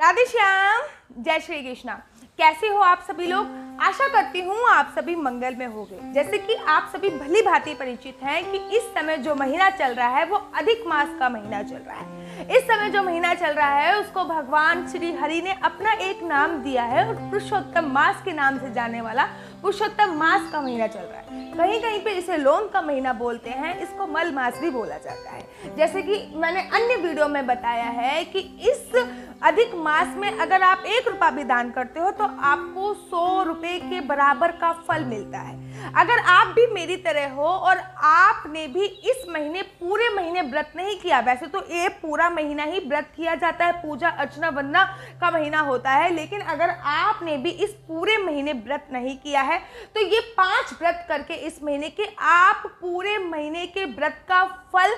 राधे श्याम, जय श्री कृष्णा। कैसे हो आप सभी लोग? आशा करती हूँ आप सभी मंगल में होंगे। जैसे कि आप सभी भली भांति परिचित हैं कि इस समय जो महीना चल रहा है वो अधिक मास का महीना चल रहा है। इस समय जो महीना चल रहा है उसको भगवान श्री हरि ने अपना एक नाम दिया है और पुरुषोत्तम मास के नाम से जाने वाला पुरुषोत्तम मास का महीना चल रहा है। कहीं कहीं पे इसे लोन का महीना बोलते हैं, इसको मल मास भी बोला जाता है। जैसे कि मैंने अन्य वीडियो में बताया है कि इस अधिक मास में अगर आप 1 रुपया भी दान करते हो तो आपको 100 रुपए के बराबर का फल मिलता है। अगर आप भी मेरी तरह हो और आपने भी इस महीने पूरे महीने व्रत नहीं किया, वैसे तो ये पूरा महीना ही व्रत किया जाता है, पूजा अर्चना वंदना का महीना होता है, लेकिन अगर आपने भी इस पूरे महीने व्रत नहीं किया है तो ये 5 व्रत करके इस महीने के आप पूरे महीने के व्रत का फल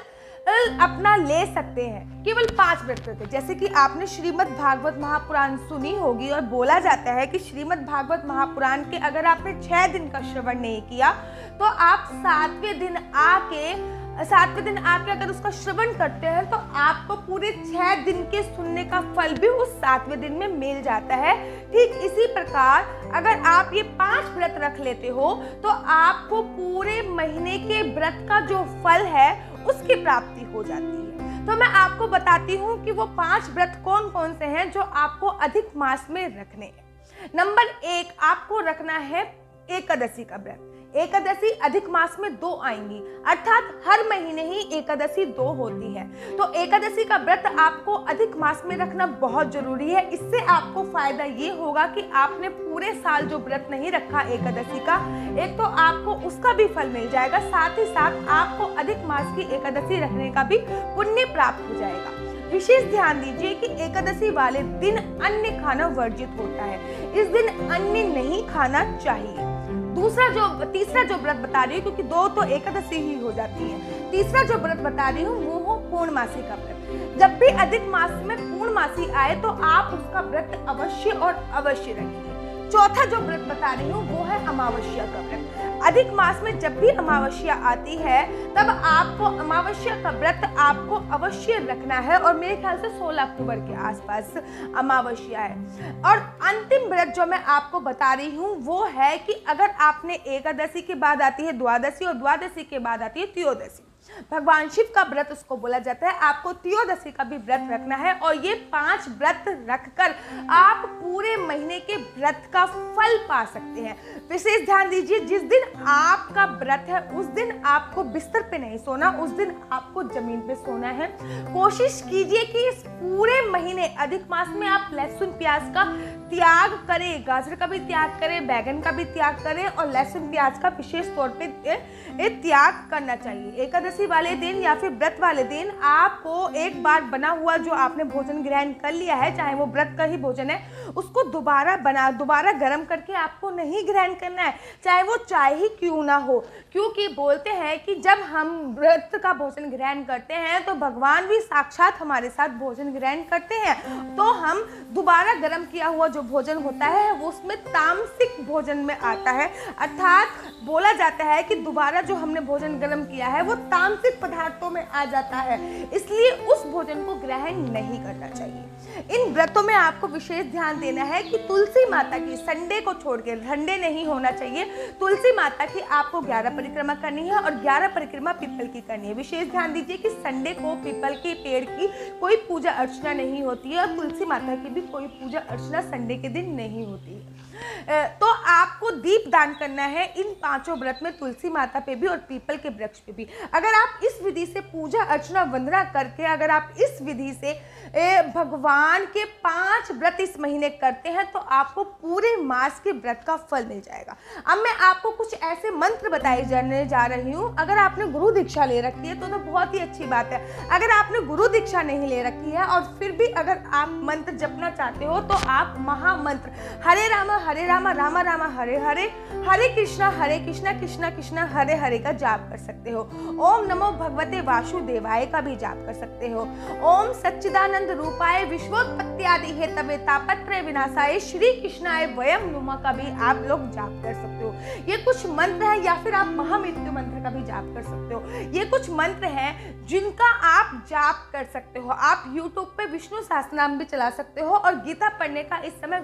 अपना ले सकते हैं, केवल 5 व्रत करके। जैसे कि आपने श्रीमद् भागवत महापुराण सुनी होगी और बोला जाता है कि श्रीमद् भागवत महापुराण के अगर आपने 6 दिन का श्रवण नहीं किया तो आप 7वें दिन आके अगर उसका श्रवण करते हैं तो आपको पूरे 6 दिन के सुनने का फल भी उस 7वें दिन में मिल जाता है। ठीक इसी प्रकार अगर आप ये 5 व्रत रख लेते हो तो आपको पूरे महीने के व्रत का जो फल है उसकी प्राप्ति हो जाती है। तो मैं आपको बताती हूँ कि वो 5 व्रत कौन कौन से हैं जो आपको अधिक मास में रखने हैं। नंबर 1 आपको रखना है एकादशी का व्रत। एकादशी अधिक मास में 2 आएंगी, अर्थात हर महीने ही एकादशी 2 होती है। तो एकादशी का व्रत आपको अधिक मास में रखना बहुत जरूरी है। इससे आपको फायदा ये होगा कि आपने पूरे साल जो व्रत नहीं रखा एकादशी का, एक तो आपको उसका भी फल मिल जाएगा, साथ ही साथ आपको अधिक मास की एकादशी रखने का भी पुण्य प्राप्त हो जाएगा। विशेष ध्यान दीजिए कि एकादशी वाले दिन अन्न खाना वर्जित होता है। इस दिन अन्न नहीं खाना चाहिए। तीसरा जो व्रत बता रही हूँ, क्योंकि 2 तो एकादशी ही हो जाती है, तीसरा जो व्रत बता रही हूँ वो हो पूर्णमासी का व्रत। जब भी अधिक मास में पूर्णमासी आए तो आप उसका व्रत अवश्य और अवश्य रखिए। चौथा जो व्रत बता रही हूँ वो है अमावस्या का व्रत। अधिक मास में जब भी अमावस्या आती है तब आपको अमावस्या का व्रत आपको अवश्य रखना है और मेरे ख्याल से 16 अक्टूबर के आसपास अमावस्या है। और अंतिम व्रत जो मैं आपको बता रही हूँ वो है कि अगर आपने एकादशी के बाद आती है द्वादशी और द्वादशी के बाद आती है त्रयोदशी, भगवान शिव का व्रत उसको बोला जाता है, आपको त्रयोदशी का भी व्रत रखना है। और ये 5 व्रत रखकर आप पूरे महीने के व्रत का फल पा सकते हैं। विशेष ध्यान दीजिए, जिस दिन आपका व्रत है उस दिन आपको बिस्तर पे नहीं सोना, उस दिन आपको जमीन पे सोना है। कोशिश कीजिए कि इस पूरे महीने अधिक मास में आप लहसुन प्याज का त्याग करें, गाजर का भी त्याग करें, बैगन का भी त्याग करें और लहसुन प्याज का विशेष तौर पे त्याग करना चाहिए। एकादशी वाले दिन या फिर व्रत वाले दिन आपको एक बार बना हुआ जो आपने भोजन ग्रहण कर लिया है, चाहे वो व्रत का ही भोजन है, उसको दोबारा गर्म करके आपको नहीं ग्रहण करना है, चाहे वो चाय ही क्यों ना हो। क्योंकि बोलते हैं कि जब हम व्रत का भोजन ग्रहण करते हैं तो भगवान भी साक्षात हमारे साथ भोजन ग्रहण करते हैं। तो हम दोबारा गर्म किया हुआ जो भोजन होता है वो उसमें तामसिक भोजन में आता है, अर्थात बोला जाता है कि दोबारा जो हमने भोजन गर्म किया है वो तामसिक पदार्थों में आ जाता है, इसलिए उस भोजन को ग्रहण नहीं करना चाहिए। इन व्रतों में आपको विशेष ध्यान देना है कि तुलसी माता की संडे को छोड़ के संडे नहीं होना चाहिए। तुलसी माता की आपको 11 परिक्रमा करनी है और 11 परिक्रमा पीपल की करनी है। विशेष ध्यान दीजिए कि संडे को पीपल के पेड़ की कोई पूजा अर्चना नहीं होती है और तुलसी माता की भी कोई पूजा अर्चना संडे के दिन नहीं होती है। तो आपको दीप दान करना है इन 5 व्रत में, तुलसी माता पे भी और पीपल के वृक्ष पे भी। अगर आप इस विधि से पूजा अर्चना वंदना करके अगर आप इस विधि से भगवान के 5 व्रत इस महीने करते हैं तो आपको पूरे मास के व्रत का फल मिल जाएगा। अब मैं आपको कुछ ऐसे मंत्र बताए जाने जा रही हूँ। अगर आपने गुरु दीक्षा ले रखी है तो बहुत ही अच्छी बात है। अगर आपने गुरु दीक्षा नहीं ले रखी है और फिर भी अगर आप मंत्र जपना चाहते हो तो आप महामंत्र हरे राम राम राम हरे हरे, हरे कृष्णा कृष्णा कृष्णा हरे हरे का जाप कर सकते हो। ओम नमो भगवते वासुदेवाय का भी जाप कर सकते हो। ओम सच्चिदानंद रूपाय विश्वोत्पत्त्यादि हेतवे तापत्रय विनाशाय श्री कृष्णाय वयम नुमा का भी आप लोग जाप कर सकते हो। ये कुछ मंत्र हैं, या फिर आप महामृत्यु मंत्र का भी जाप कर सकते हो। ये कुछ मंत्र हैं जिनका आप जाप कर सकते हो। आप YouTube पे विष्णु सहस्त्रनाम भी चला सकते हो और गीता पढ़ने का इस समय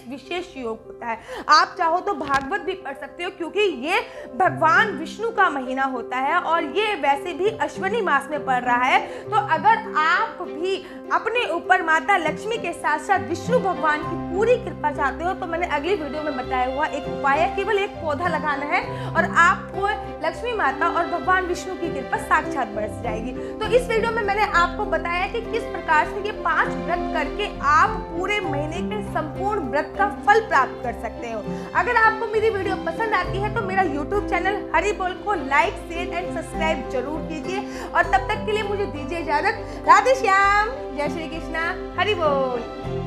विशेष योग होता है। आप चाहो तो भागवत भी पढ़ सकते हो, क्योंकि ये भगवान विष्णु का महीना होता है और ये वैसे भी अश्विनी मास में पड़ रहा है। तो अगर आप भी अपने ऊपर माता लक्ष्मी के साथ साथ विष्णु भगवान की पूरी कृपा चाहते हो, तो मैंने अगली वीडियो में बताया हुआ एक उपाय है, केवल एक पौधा लगाना है और आपको लक्ष्मी माता और भगवान विष्णु की कृपा साक्षात बरस जाएगी। तो इस वीडियो में मैंने आपको बताया कि किस प्रकार से ये 5 व्रत करके आप पूरे महीने के संपूर्ण व्रत का फल प्राप्त कर सकते हो। अगर आपको मेरी वीडियो पसंद आती है तो मेरा YouTube चैनल हरि बोल को लाइक, शेयर एंड सब्सक्राइब जरूर कीजिए और तब तक के लिए मुझे दीजिए इजाजत। राधे श्याम, जय श्री कृष्णा, हरि बोल।